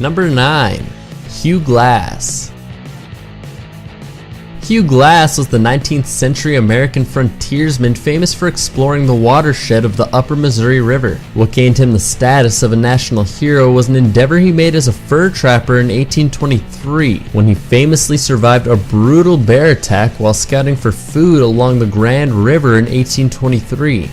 Number 9. Hugh Glass. Hugh Glass was the 19th century American frontiersman famous for exploring the watershed of the upper Missouri River. What gained him the status of a national hero was an endeavor he made as a fur trapper in 1823, when he famously survived a brutal bear attack while scouting for food along the Grand River in 1823.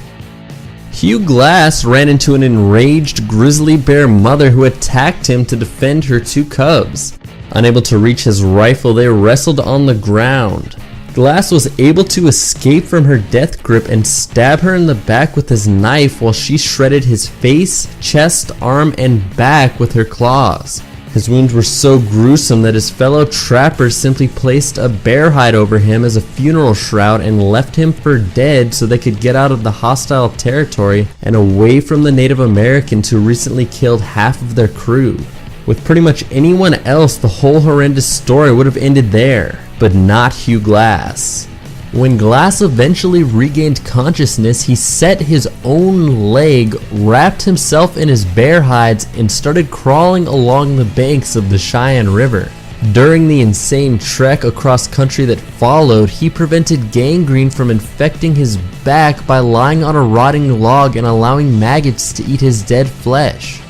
Hugh Glass ran into an enraged grizzly bear mother who attacked him to defend her 2 cubs. Unable to reach his rifle, they wrestled on the ground. Glass was able to escape from her death grip and stab her in the back with his knife while she shredded his face, chest, arm, and back with her claws. His wounds were so gruesome that his fellow trappers simply placed a bear hide over him as a funeral shroud and left him for dead so they could get out of the hostile territory and away from the Native Americans who recently killed half of their crew. With pretty much anyone else, the whole horrendous story would have ended there, but not Hugh Glass. When Glass eventually regained consciousness, he set his own leg, wrapped himself in his bear hides, and started crawling along the banks of the Cheyenne River. During the insane trek across country that followed, he prevented gangrene from infecting his back by lying on a rotting log and allowing maggots to eat his dead flesh.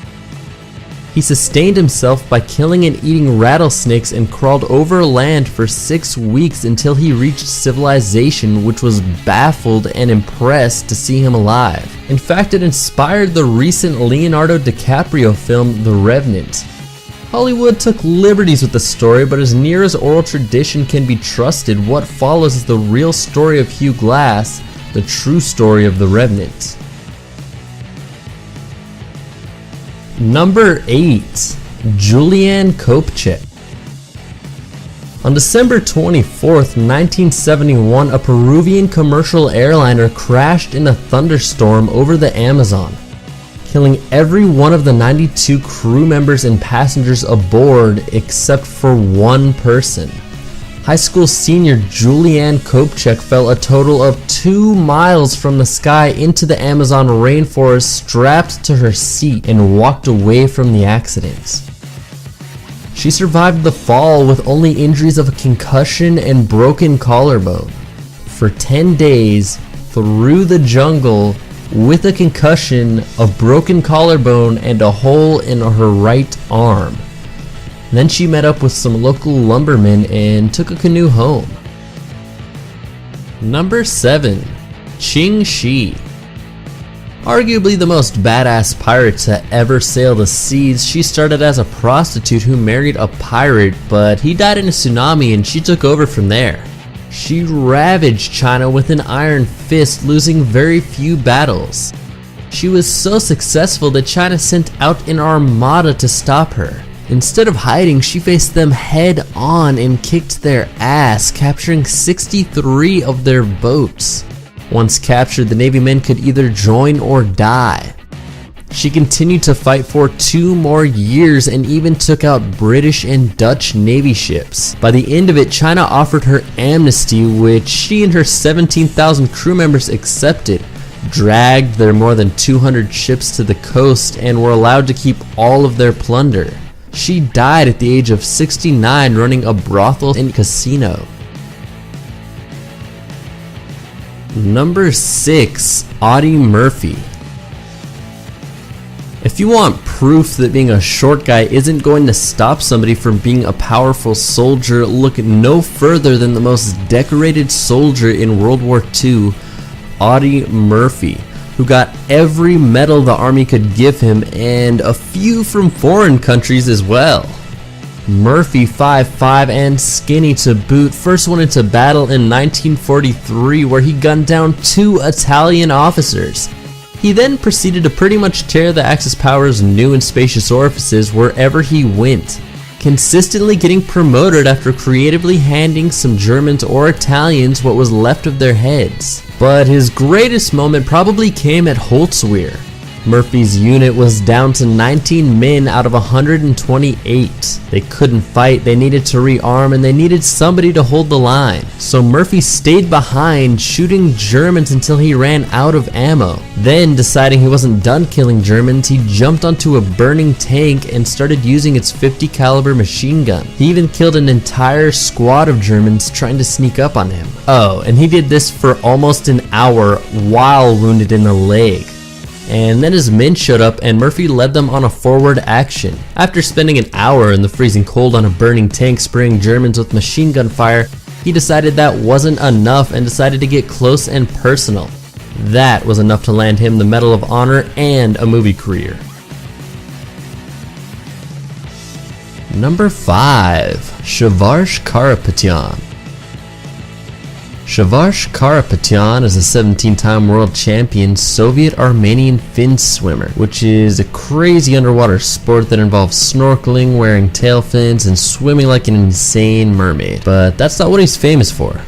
He sustained himself by killing and eating rattlesnakes and crawled over land for 6 weeks until he reached civilization, which was baffled and impressed to see him alive. In fact, it inspired the recent Leonardo DiCaprio film The Revenant. Hollywood took liberties with the story, but as near as oral tradition can be trusted, what follows is the real story of Hugh Glass, the true story of The Revenant. Number 8. Julianne Kopchek. On December 24th, 1971, a Peruvian commercial airliner crashed in a thunderstorm over the Amazon, killing every one of the 92 crew members and passengers aboard except for one person. High school senior Julianne Kopchek fell a total of 2 miles from the sky into the Amazon rainforest strapped to her seat and walked away from the accident. She survived the fall with only injuries of a concussion and broken collarbone. For 10 days, through the jungle, with a concussion, a broken collarbone, and a hole in her right arm. Then she met up with some local lumbermen and took a canoe home. Number 7. Ching Shi. Arguably the most badass pirate to ever sail the seas, she started as a prostitute who married a pirate, but he died in a tsunami and she took over from there. She ravaged China with an iron fist, losing very few battles. She was so successful that China sent out an armada to stop her. Instead of hiding, she faced them head on and kicked their ass, capturing 63 of their boats. Once captured, the Navy men could either join or die. She continued to fight for 2 more years and even took out British and Dutch Navy ships. By the end of it, China offered her amnesty, which she and her 17,000 crew members accepted, dragged their more than 200 ships to the coast, and were allowed to keep all of their plunder. She died at the age of 69 running a brothel and casino. Number 6. Audie Murphy. If you want proof that being a short guy isn't going to stop somebody from being a powerful soldier, look no further than the most decorated soldier in World War II, Audie Murphy, who got every medal the army could give him and a few from foreign countries as well. Murphy, 5'5" and skinny to boot, first went into battle in 1943 where he gunned down 2 Italian officers. He then proceeded to pretty much tear the Axis powers' new and spacious orifices wherever he went, consistently getting promoted after creatively handing some Germans or Italians what was left of their heads. But his greatest moment probably came at Holtzwihr. Murphy's unit was down to 19 men out of 128. They couldn't fight, they needed to rearm, and they needed somebody to hold the line. So Murphy stayed behind, shooting Germans until he ran out of ammo. Then, deciding he wasn't done killing Germans, he jumped onto a burning tank and started using its 50 caliber machine gun. He even killed an entire squad of Germans trying to sneak up on him. Oh, and he did this for almost an hour while wounded in the leg. And then his men showed up and Murphy led them on a forward action. After spending an hour in the freezing cold on a burning tank spraying Germans with machine gun fire, he decided that wasn't enough and decided to get close and personal. That was enough to land him the Medal of Honor and a movie career. Number 5. Shavash Karapetyan. Shavash Karapetyan is a 17-time world champion Soviet-Armenian fin swimmer, which is a crazy underwater sport that involves snorkeling, wearing tail fins, and swimming like an insane mermaid. But that's not what he's famous for.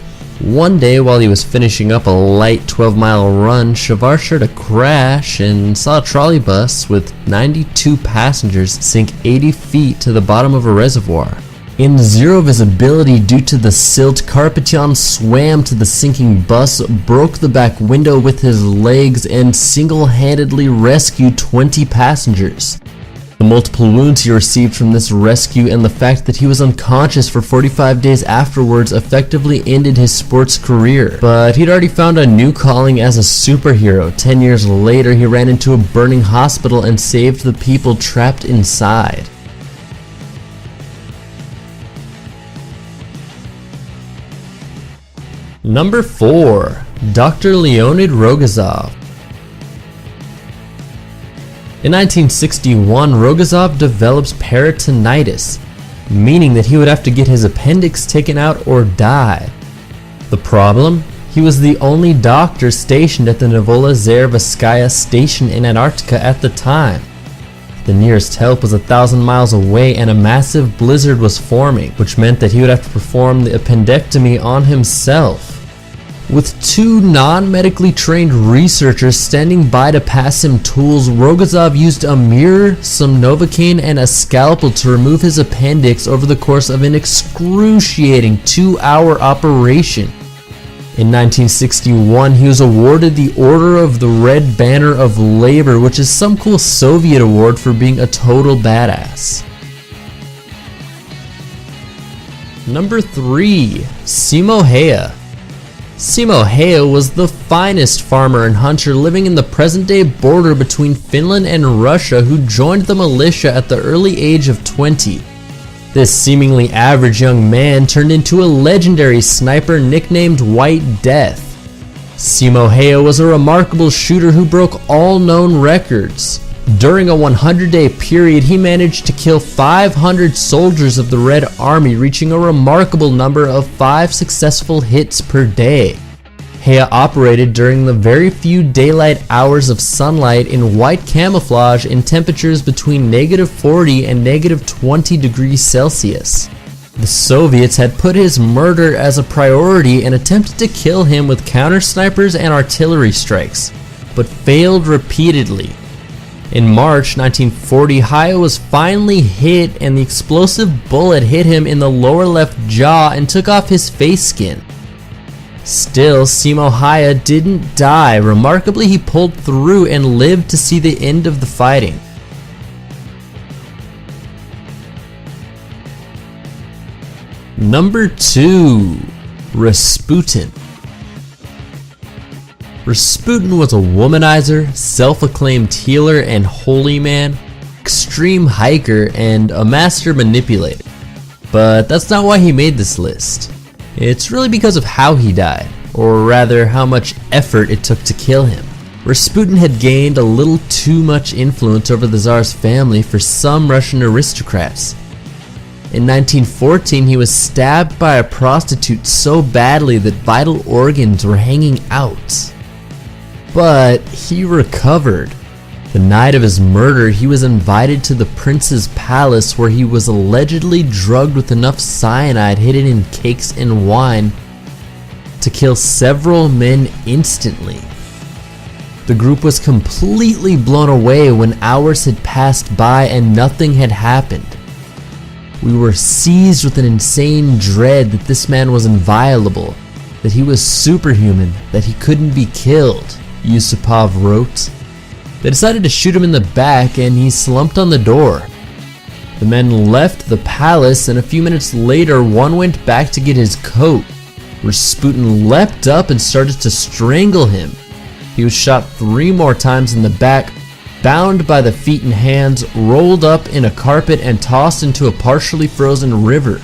One day while he was finishing up a light 12-mile run, Shavash heard a crash and saw a trolley bus with 92 passengers sink 80 feet to the bottom of a reservoir. In zero visibility due to the silt, Karapetyan swam to the sinking bus, broke the back window with his legs, and single-handedly rescued 20 passengers. The multiple wounds he received from this rescue and the fact that he was unconscious for 45 days afterwards effectively ended his sports career. But he'd already found a new calling as a superhero. 10 years later, he ran into a burning hospital and saved the people trapped inside. Number 4. Dr. Leonid Rogozov. In 1961, Rogozov develops peritonitis, meaning that he would have to get his appendix taken out or die. The problem? He was the only doctor stationed at the Novolazerevskaya station in Antarctica at the time. The nearest help was 1,000 miles away and a massive blizzard was forming, which meant that he would have to perform the appendectomy on himself. With 2 non-medically trained researchers standing by to pass him tools, Rogozov used a mirror, some Novocaine, and a scalpel to remove his appendix over the course of an excruciating 2-hour operation. In 1961, he was awarded the Order of the Red Banner of Labor, which is some cool Soviet award for being a total badass. Number 3. Simo Häyhä. Simo Häyhä was the finest farmer and hunter living in the present-day border between Finland and Russia who joined the militia at the early age of 20. This seemingly average young man turned into a legendary sniper nicknamed White Death. Simo Häyhä was a remarkable shooter who broke all known records. During a 100-day period, he managed to kill 500 soldiers of the Red Army, reaching a remarkable number of 5 successful hits per day. Häyhä operated during the very few daylight hours of sunlight in white camouflage in temperatures between -40 and -20 degrees Celsius. The Soviets had put his murder as a priority and attempted to kill him with counter-snipers and artillery strikes, but failed repeatedly. In March 1940, Häyhä was finally hit and the explosive bullet hit him in the lower left jaw and took off his face skin. Still, Simo Häyhä didn't die. Remarkably, he pulled through and lived to see the end of the fighting. Number 2. Rasputin. Rasputin was a womanizer, self-acclaimed healer and holy man, extreme hiker, and a master manipulator. But that's not why he made this list. It's really because of how he died, or rather how much effort it took to kill him. Rasputin had gained a little too much influence over the Tsar's family for some Russian aristocrats. In 1914, he was stabbed by a prostitute so badly that vital organs were hanging out. But he recovered. The night of his murder, he was invited to the prince's palace where he was allegedly drugged with enough cyanide hidden in cakes and wine to kill several men instantly. The group was completely blown away when hours had passed by and nothing had happened. We were seized with an insane dread that this man was inviolable, that he was superhuman, that he couldn't be killed, Yusupov wrote. They decided to shoot him in the back and he slumped on the door. The men left the palace and a few minutes later one went back to get his coat. Rasputin leapt up and started to strangle him. He was shot 3 more times in the back, bound by the feet and hands, rolled up in a carpet and tossed into a partially frozen river.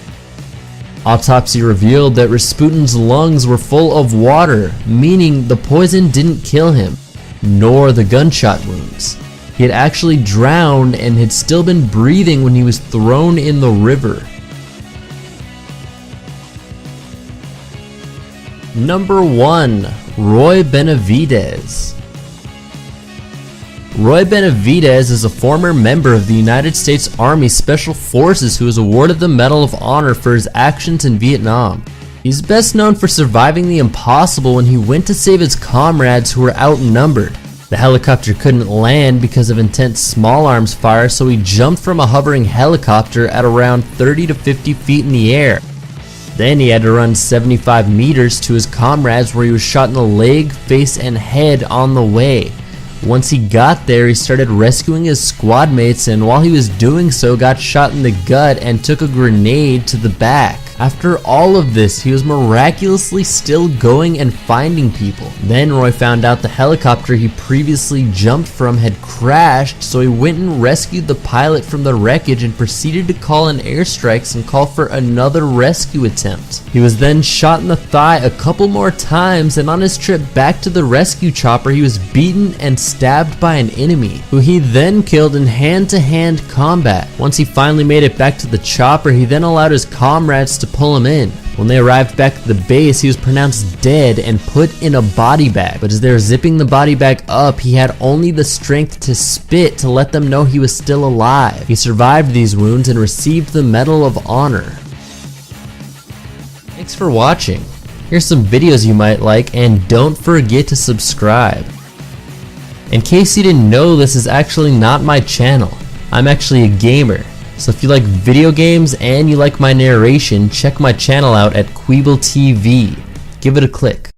Autopsy revealed that Rasputin's lungs were full of water, meaning the poison didn't kill him, nor the gunshot wounds. He had actually drowned and had still been breathing when he was thrown in the river. Number 1. Roy Benavidez. Roy Benavidez is a former member of the United States Army Special Forces who was awarded the Medal of Honor for his actions in Vietnam. He's best known for surviving the impossible when he went to save his comrades who were outnumbered. The helicopter couldn't land because of intense small arms fire, so he jumped from a hovering helicopter at around 30 to 50 feet in the air. Then he had to run 75 meters to his comrades where he was shot in the leg, face, and head on the way. Once he got there, he started rescuing his squad mates, and while he was doing so, got shot in the gut and took a grenade to the back. After all of this, he was miraculously still going and finding people. Then Roy found out the helicopter he previously jumped from had crashed, so he went and rescued the pilot from the wreckage and proceeded to call in airstrikes and call for another rescue attempt. He was then shot in the thigh a couple more times, and on his trip back to the rescue chopper, he was beaten and stabbed by an enemy, who he then killed in hand-to-hand combat. Once he finally made it back to the chopper, he then allowed his comrades to pull him in. When they arrived back at the base, he was pronounced dead and put in a body bag. But as they were zipping the body bag up, he had only the strength to spit to let them know he was still alive. He survived these wounds and received the Medal of Honor. Thanks for watching. Here's some videos you might like, and don't forget to subscribe. In case you didn't know, this is actually not my channel. I'm actually a gamer. So if you like video games and you like my narration, check my channel out at Queeble TV. Give it a click.